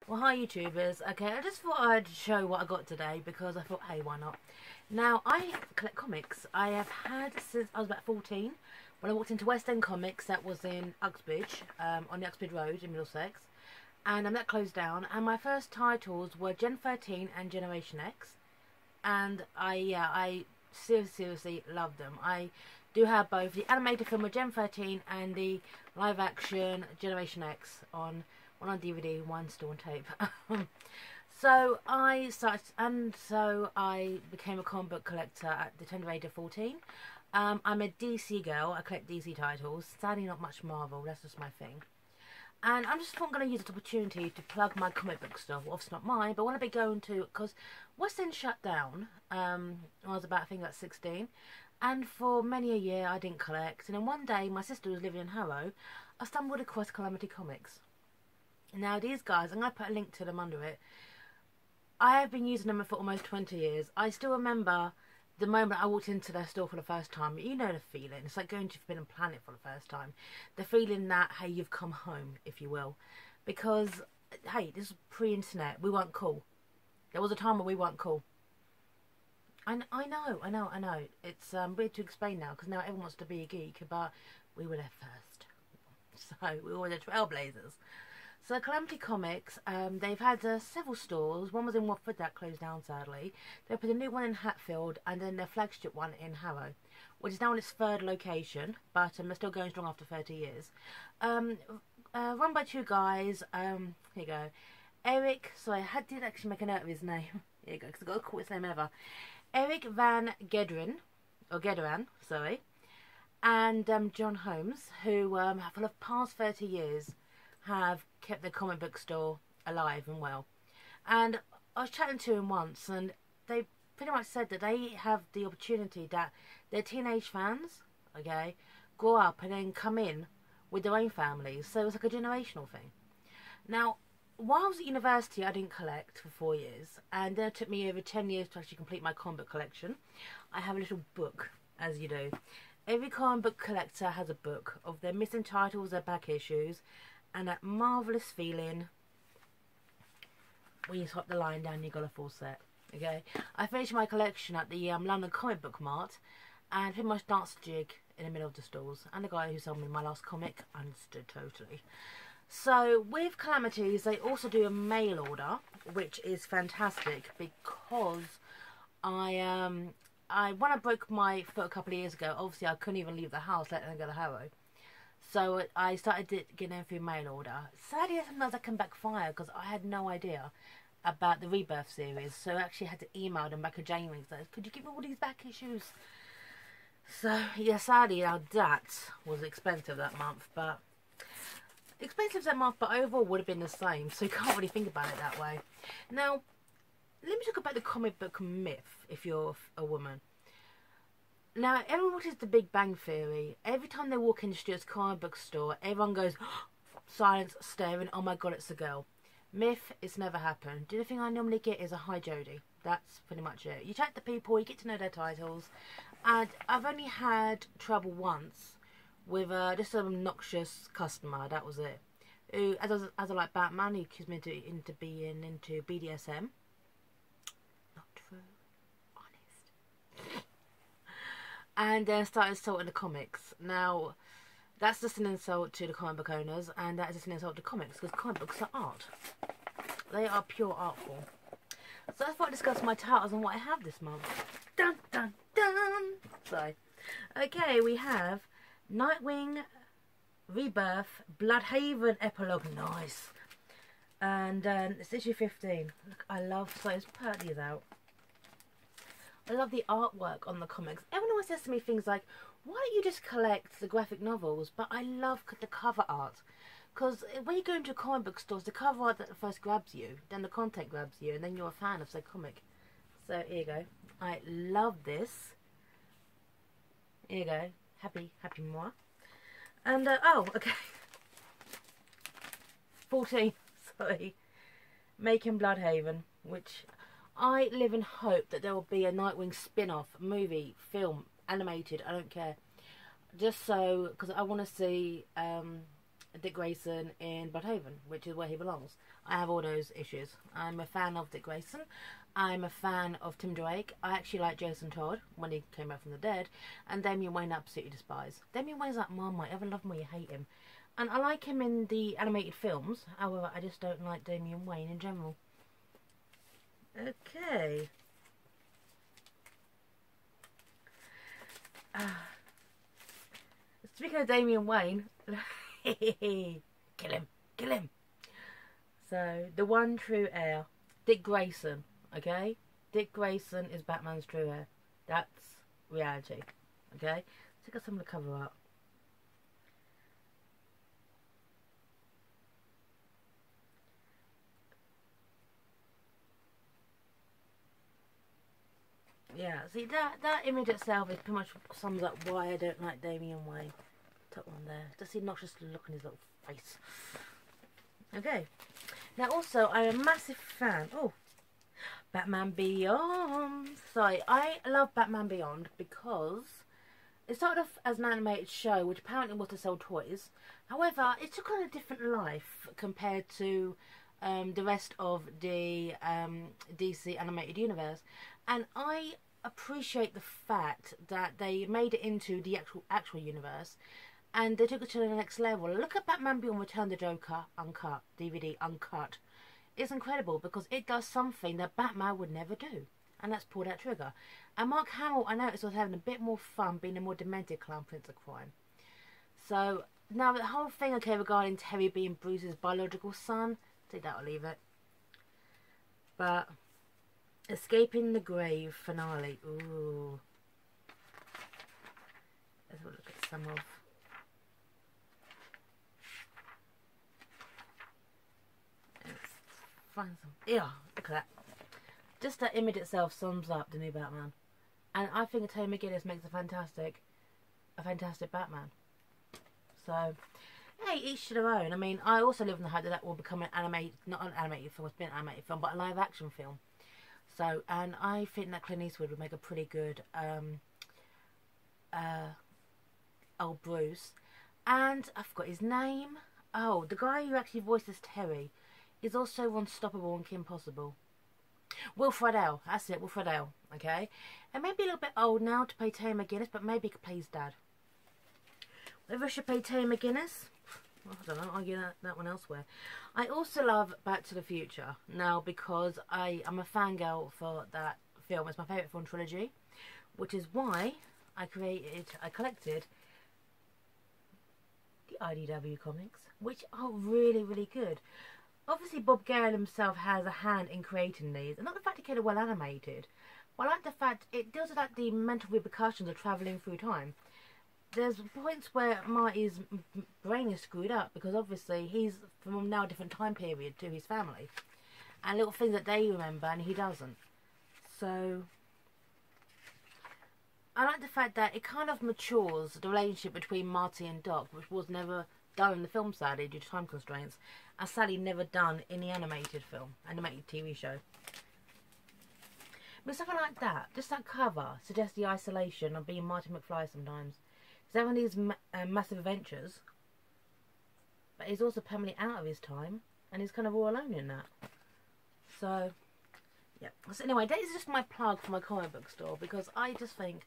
Well, hi YouTubers. Okay, I just thought I'd show what I got today because I thought, hey, why not? Now, I collect comics. I have had since I was about 14 when I walked into West End Comics, that was in Uxbridge, on the Uxbridge Road in Middlesex. And that closed down. And my first titles were Gen 13 and Generation X. And I seriously love them. I do have both the animated film of Gen 13 and the live action Generation X on one on DVD, one still on tape. So I became a comic book collector at the tender age of 14. I'm a DC girl. I collect DC titles. Sadly, not much Marvel. That's just my thing. And I'm just going to use this opportunity to plug my comic book stuff. Well, obviously not mine, but I want to be going to, because West End shut down. I was about, I think, about 16. And for many a year, I didn't collect. And then one day, my sister was living in Harrow. I stumbled across Calamity Comics. Now, these guys, I'm going to put a link to them under it. I have been using them for almost 20 years. I still remember the moment I walked into their store for the first time. You know the feeling. It's like going to Forbidden Planet for the first time. The feeling that, hey, you've come home, if you will. Because, hey, this is pre-internet. We weren't cool. There was a time where we weren't cool. I know. It's weird to explain now, because now everyone wants to be a geek, but we were there first. So, we were the trailblazers. So Calamity Comics, they've had several stores. One was in Watford, that closed down sadly. They put a new one in Hatfield, and then their flagship one in Harrow, which is now in its third location, but they're still going strong after 30 years. Run by two guys. Here you go. Eric, sorry, I did actually make a note of his name. Here you go, because I've got the coolest name ever. Eric Van Gederen, sorry, and John Holmes, who for the past 30 years have kept the comic book store alive and well. And I was chatting to him once, and they pretty much said that they have the opportunity that their teenage fans, okay, grow up and then come in with their own families. So it's like a generational thing. Now, while I was at university, I didn't collect for 4 years, and then it took me over 10 years to actually complete my comic book collection. I have a little book, as you do. Every comic book collector has a book of their missing titles, their back issues, and that marvellous feeling when you swap the line down, you got a full set. Okay, I finished my collection at the London Comic Book Mart, and pretty much danced a jig in the middle of the stalls. And the guy who sold me my last comic understood totally. So with Calamities, they also do a mail order, which is fantastic because when I broke my foot a couple of years ago, obviously I couldn't even leave the house, let alone go to Harrow. So I started getting them through mail order. Sadly, sometimes that can backfire because I had no idea about the Rebirth series. So I actually had to email them back in January and say, could you give me all these back issues? So, yeah, sadly, now that was expensive that month. But overall would have been the same. So you can't really think about it that way. Now, let me talk about the comic book myth, if you're a woman. Now, everyone watches The Big Bang Theory. Every time they walk into Stuart's comic book store, everyone goes, silence, staring, oh my god, it's a girl. Myth, it's never happened. The only thing I normally get is a hi Jodie. That's pretty much it. You chat to people, you get to know their titles. And I've only had trouble once with just an obnoxious customer, that was it. Who, as I like Batman, he accused me into being into BDSM. Not true. Honest. And then started insulting the comics. Now, that's just an insult to the comic book owners, and that is just an insult to comics, because comic books are art. They are pure art form. So that's why I discussed my titles and what I have this month. Dun dun dun! So, okay, we have Nightwing, Rebirth, Bloodhaven Epilogue, nice. And it's issue 15. Look, I love, so let's put these out. I love the artwork on the comics. Everyone always says to me things like, why don't you just collect the graphic novels? But I love the cover art. Because when you go into comic book stores, the cover art that first grabs you, then the content grabs you, and then you're a fan of the comic. So here you go. I love this. Here you go. Happy moi. And, oh, okay. 14, sorry. Making Bloodhaven, which I live in hope that there will be a Nightwing spin-off, movie, film, animated, I don't care. Just so, because I want to see Dick Grayson in Bloodhaven, which is where he belongs. I have all those issues. I'm a fan of Dick Grayson. I'm a fan of Tim Drake. I actually like Jason Todd when he came back from the dead. And Damian Wayne I absolutely despise. Damian Wayne's like Marmite. You ever love him or you hate him. And I like him in the animated films. However, I just don't like Damian Wayne in general. Okay. Speaking of Damian Wayne, kill him, kill him. So, the one true heir, Dick Grayson, okay? Dick Grayson is Batman's true heir. That's reality, okay? So, got something to cover up. Yeah, see, that image itself is pretty much sums up why I don't like Damian Wayne. Top one there. Just the obnoxious look on his little face. Okay. Now, also, I'm a massive fan. Oh, Batman Beyond. Sorry, I love Batman Beyond because it started off as an animated show, which apparently was to sell toys. However, it took on a different life compared to the rest of the DC animated universe. And I appreciate the fact that they made it into the actual universe, and they took it to the next level. Look at Batman Beyond Return the Joker uncut, DVD uncut. It's incredible because it does something that Batman would never do, and that's pull that trigger. And Mark Hamill, I noticed, was having a bit more fun being a more demented clown prince of crime. So now the whole thing, okay, regarding Terry being Bruce's biological son, take that or leave it. But Escaping the Grave finale. Ooh. Let's have a look at some of. Let's find some. Yeah, look at that. Just that image itself sums up the new Batman. And I think Terry McGinnis makes a fantastic Batman. So, hey, each to their own. I mean, I also live in the hope that will become an animated, not an animated film, it's been an animated film, but a live action film. So, and I think that Clint Eastwood would make a pretty good old Bruce. And I forgot his name. Oh, the guy who actually voices Terry is also Unstoppable and Kim Possible. Will Friedle, that's it, Will Friedle, okay? And maybe a little bit old now to play Terry McGinnis, but maybe he could play his dad. Whether I should play Terry McGinnis, well, I don't know, I'll argue that one elsewhere. I also love Back to the Future now because I am a fangirl for that film. It's my favourite film trilogy, which is why I collected the IDW comics, which are really, really good. Obviously, Bob Gale himself has a hand in creating these, and not the fact it came well animated, but I like the fact it deals with like the mental repercussions of travelling through time. There's points where Marty's brain is screwed up because obviously he's from now a different time period to his family, and little things that they remember and he doesn't. So I like the fact that it kind of matures the relationship between Marty and Doc, which was never done in the film, sadly, due to time constraints, and sadly never done in the animated film, animated TV show. But something like that, just that cover, suggests the isolation of being Marty McFly sometimes. He's having these massive adventures, but he's also permanently out of his time, and he's kind of all alone in that. So, yeah. So anyway, that is just my plug for my comic book store, because I just think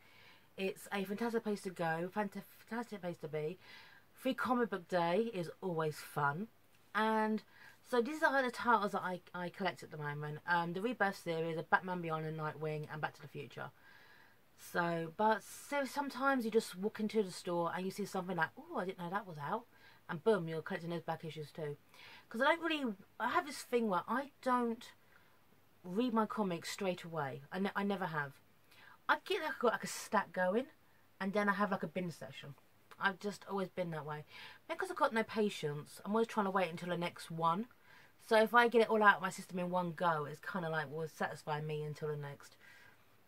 it's a fantastic place to go, fantastic place to be. Free Comic Book Day is always fun, and so these are the titles that I collect at the moment. The Rebirth series of Batman Beyond and Nightwing and Back to the Future. So, but sometimes you just walk into the store and you see something like, oh, I didn't know that was out, and boom, you're collecting those back issues too. Because I have this thing where I don't read my comics straight away. I never have. I get like a stack going, and then I have like a bin session. I've just always been that way. Because I've got no patience, I'm always trying to wait until the next one. So if I get it all out of my system in one go, it's kind of like will satisfy me until the next.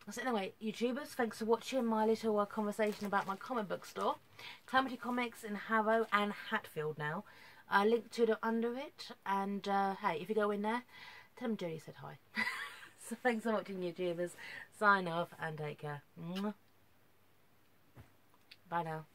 So anyway, YouTubers, thanks for watching my little conversation about my comic book store. Calamity Comics in Harrow and Hatfield now. Link to it under it. And hey, if you go in there, tell them Judy said hi. So thanks for watching, YouTubers. Sign off and take care. Bye now.